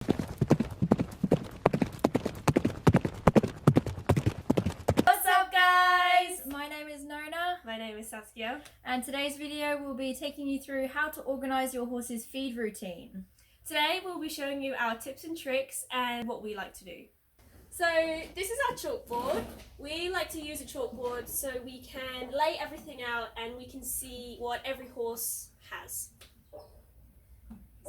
What's up, guys? My name is Nona. My name is Saskia. And today's video will be taking you through how to organise your horse's feed routine. Today we'll be showing you our tips and tricks and what we like to do. So this is our chalkboard. We like to use a chalkboard so we can lay everything out and we can see what every horse has.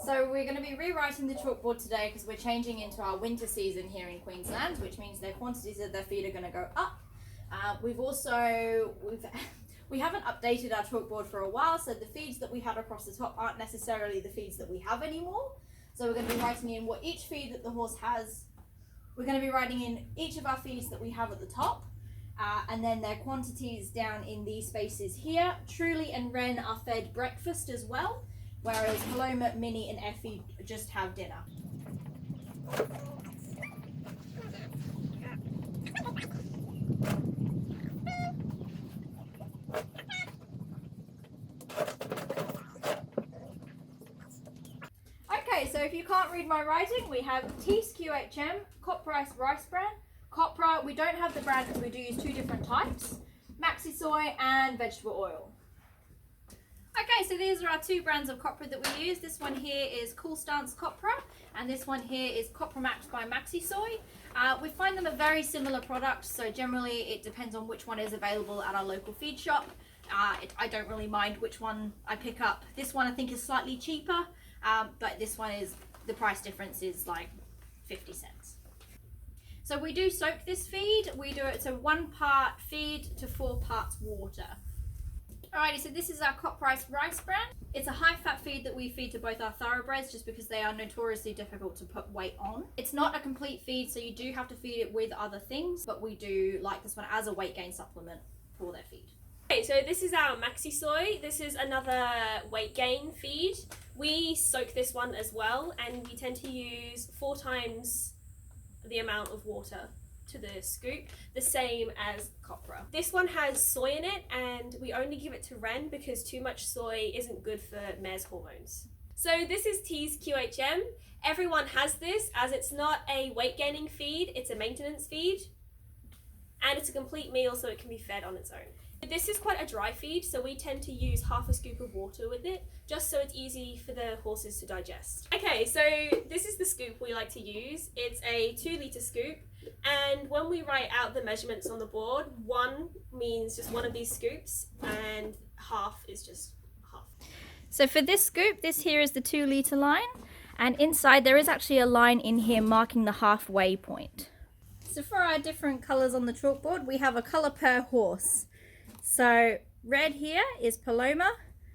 So we're going to be rewriting the chalkboard today because we're changing into our winter season here in Queensland, which means their quantities of their feed are going to go up. We haven't updated our chalkboard for a while, so the feeds that we had across the top aren't necessarily the feeds that we have anymore. So we're going to be writing in what each feed that the horse has. We're going to be writing in each of our feeds that we have at the top, and then their quantities down in these spaces here. Truly and Wren are fed breakfast as well, whereas Paloma, Minnie and Effie just have dinner. Okay, so if you can't read my writing, we have Tees QHM, Copra rice bran. Copra, we don't have the brand because we do use two different types, Maxi Soy and vegetable oil. Okay, so these are our two brands of Copra that we use. This one here is Cool Stance Copra, and this one here is Copra Max by Maxi Soy. We find them a very similar product, so generally it depends on which one is available at our local feed shop. I don't really mind which one I pick up. This one I think is slightly cheaper, but this one is, the price difference is like 50 cents. So we do soak this feed. We do it so 1 part feed to 4 parts water. Alrighty, so this is our Copra rice bran. It's a high fat feed that we feed to both our thoroughbreds just because they are notoriously difficult to put weight on. It's not a complete feed, so you do have to feed it with other things, but we do like this one as a weight gain supplement for their feed. Okay, so this is our Maxi Soy. This is another weight gain feed. We soak this one as well, and we tend to use 4 times the amount of water to the scoop, the same as Copra. This one has soy in it, and we only give it to Wren because too much soy isn't good for mare's hormones. So this is Tees QHM. Everyone has this, as it's not a weight gaining feed, it's a maintenance feed, and it's a complete meal so it can be fed on its own. This is quite a dry feed, so we tend to use half a scoop of water with it, just so it's easy for the horses to digest. Okay, so this is the scoop we like to use. It's a 2-litre scoop, and when we write out the measurements on the board, 1 means just one of these scoops, and half is just half. So for this scoop, this here is the 2-litre line, and inside there is actually a line in here marking the halfway point. So for our different colours on the chalkboard, we have a colour per horse. So red here is Paloma,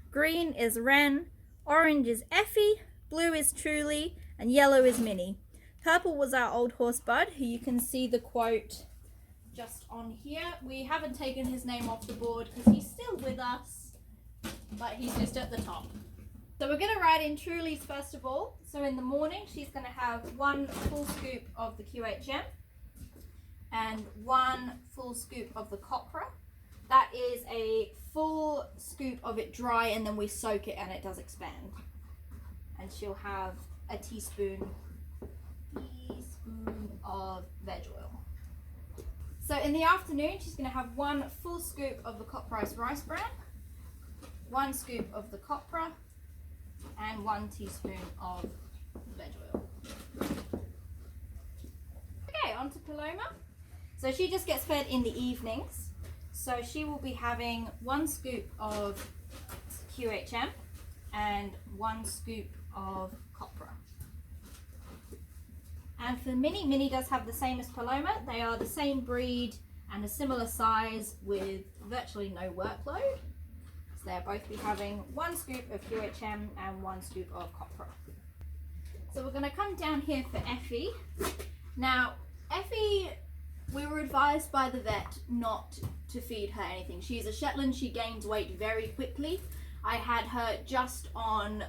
green is Wren, orange is Effie, blue is Truly, and yellow is Minnie. Purple was our old horse Bud, who you can see the quote just on here. We haven't taken his name off the board because he's still with us, but he's just at the top. So we're going to write in Truly's first of all. So in the morning she's going to have 1 full scoop of the QHM and 1 full scoop of the Copra. That is a full scoop of it dry, and then we soak it and it does expand. And she'll have a teaspoon of veg oil. So in the afternoon, she's going to have 1 full scoop of the Copra rice bran, 1 scoop of the Copra, and 1 teaspoon of veg oil. Okay, on to Paloma. So she just gets fed in the evenings. So she will be having 1 scoop of QHM and 1 scoop of Copra. And for Minnie, Minnie does have the same as Paloma. They are the same breed and a similar size with virtually no workload. So they'll both be having 1 scoop of QHM and 1 scoop of Copra. So we're going to come down here for Effie. Now, Effie, we were advised by the vet not to feed her anything. She's a Shetland, she gains weight very quickly. I had her just on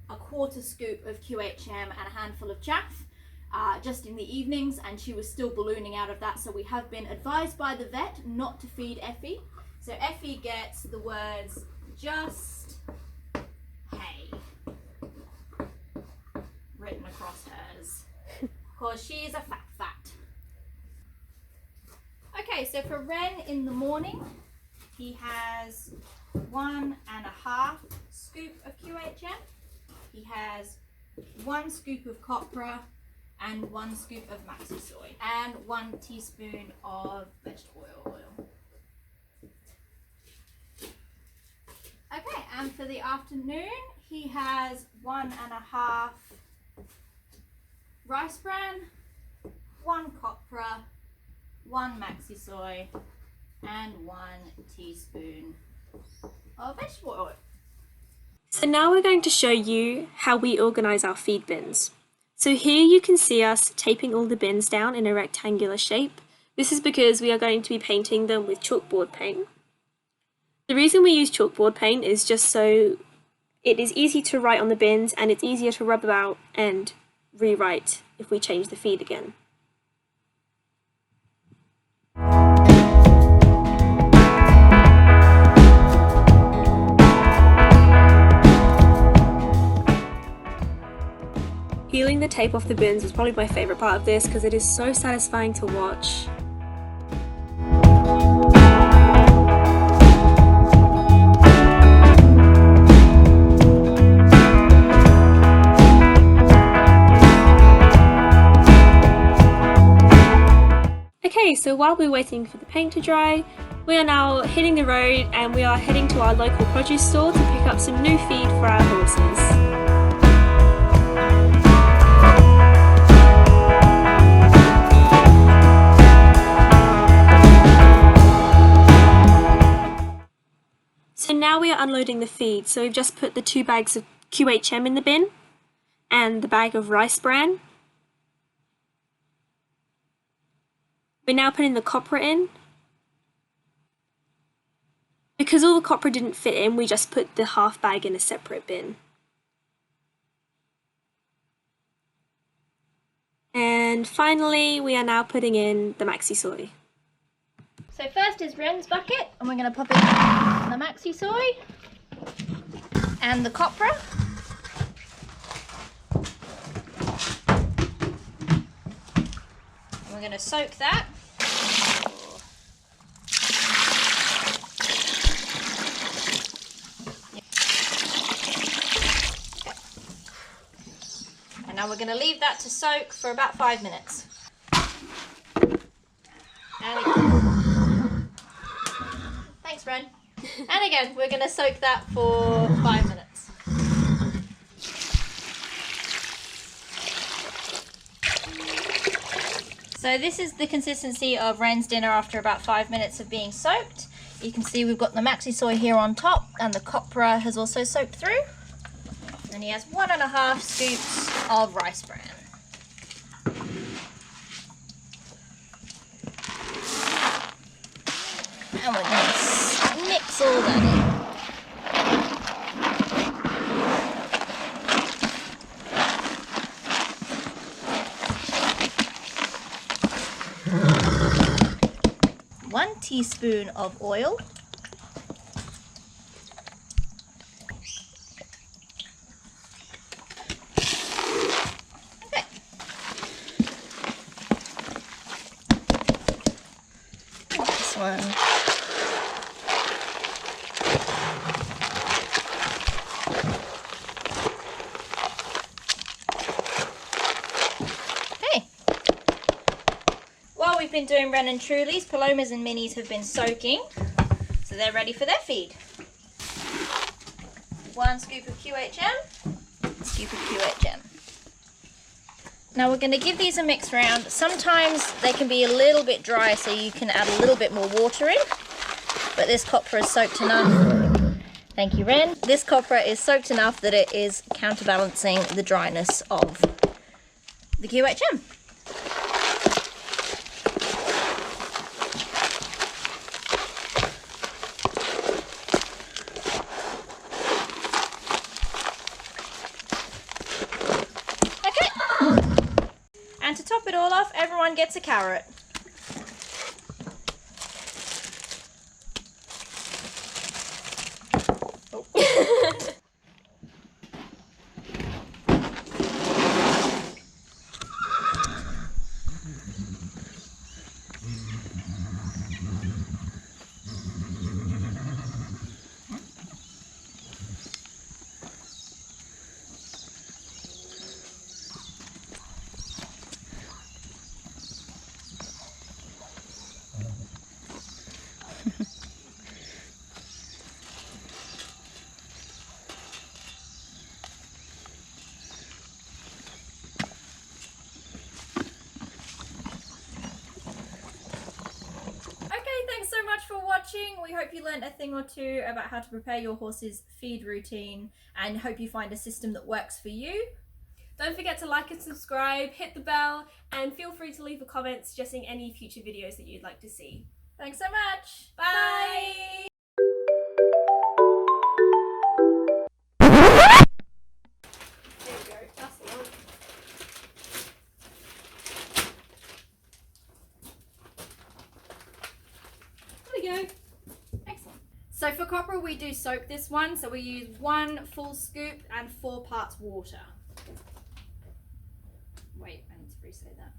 a 1/4 scoop of QHM and a handful of chaff just in the evenings, and she was still ballooning out of that, so we have been advised by the vet not to feed Effie. So Effie gets the words just hay written across hers. because she is a fat. Okay, so for Ren in the morning, he has 1.5 scoop of QHM. He has 1 scoop of copra and 1 scoop of maxi soy and 1 teaspoon of vegetable oil. Okay, and for the afternoon, he has 1.5 rice bran, 1 copra, 1 maxi soy, and 1 teaspoon of vegetable oil. So now we're going to show you how we organise our feed bins. So here you can see us taping all the bins down in a rectangular shape. This is because we are going to be painting them with chalkboard paint. The reason we use chalkboard paint is just so it is easy to write on the bins and it's easier to rub about and rewrite if we change the feed again. Peeling the tape off the bins was probably my favourite part of this because it is so satisfying to watch. Okay, so while we're waiting for the paint to dry, we are now hitting the road and we are heading to our local produce store to pick up some new feed for our horses. So now we are unloading the feed. So we've just put the 2 bags of QHM in the bin and the bag of rice bran. We're now putting the copra in. Because all the copra didn't fit in, we just put the half bag in a separate bin. And finally, we are now putting in the maxi soy. So first is Ren's bucket, and we're going to pop in the maxi soy and the copra. And we're going to soak that. And now we're going to leave that to soak for about 5 minutes. And again. Thanks, Ren. And again, we're going to soak that for 5 minutes. So this is the consistency of Ren's dinner after about 5 minutes of being soaked. You can see we've got the maxi soy here on top and the copra has also soaked through. And he has 1.5 scoops of rice bran. And we're going to mix all that in. One teaspoon of oil. Okay. This one. While we've been doing Ren and Truly's, Palomas and Minis have been soaking, so they're ready for their feed. 1 scoop of QHM, scoop of QHM. Now we're going to give these a mix round. Sometimes they can be a little bit dry, so you can add a little bit more water in, but this copra is soaked enough. Thank you, Ren. This copra is soaked enough that it is counterbalancing the dryness of the QHM. And to top it all off, everyone gets a carrot. Oh. watching. We hope you learned a thing or two about how to prepare your horse's feed routine and hope you find a system that works for you. Don't forget to like and subscribe, hit the bell, and feel free to leave a comment suggesting any future videos that you'd like to see. Thanks so much. Bye! There we go, that's the one. There we go. Excellent. So for copra we do soak this one, so we use 1 full scoop and 4 parts water. Wait, I need to re-say that.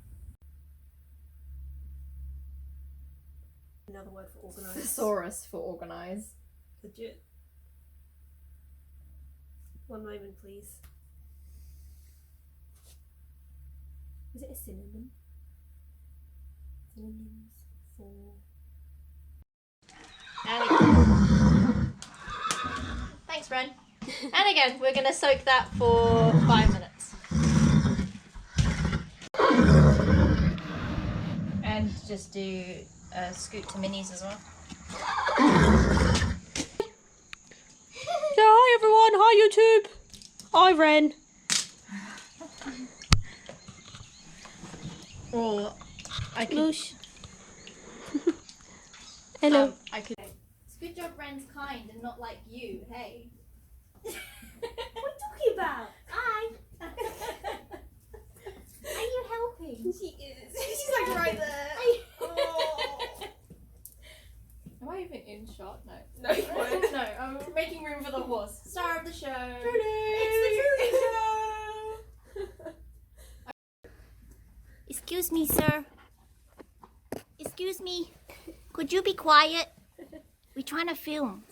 Another word for organise. Thesaurus for organise. Legit. One moment, please. Is it a synonym? Synonyms for... And again. Thanks, Ren. And again, we're going to soak that for 5 minutes. And just do a scoop to minis as well. Yeah, hi everyone, hi YouTube. Hi Ren. Or I could... Moosh. Hello. I could... It's good job Ren's kind and not like you, hey. What are you talking about? Hi. Are you helping? She is. She's like right there. Oh. Am I even in shot? No. No, you weren't. No, I'm making room for the horse. Star of the show. It's the Trudy Show. Excuse me, sir. Excuse me. Could you be quiet? We're trying to film.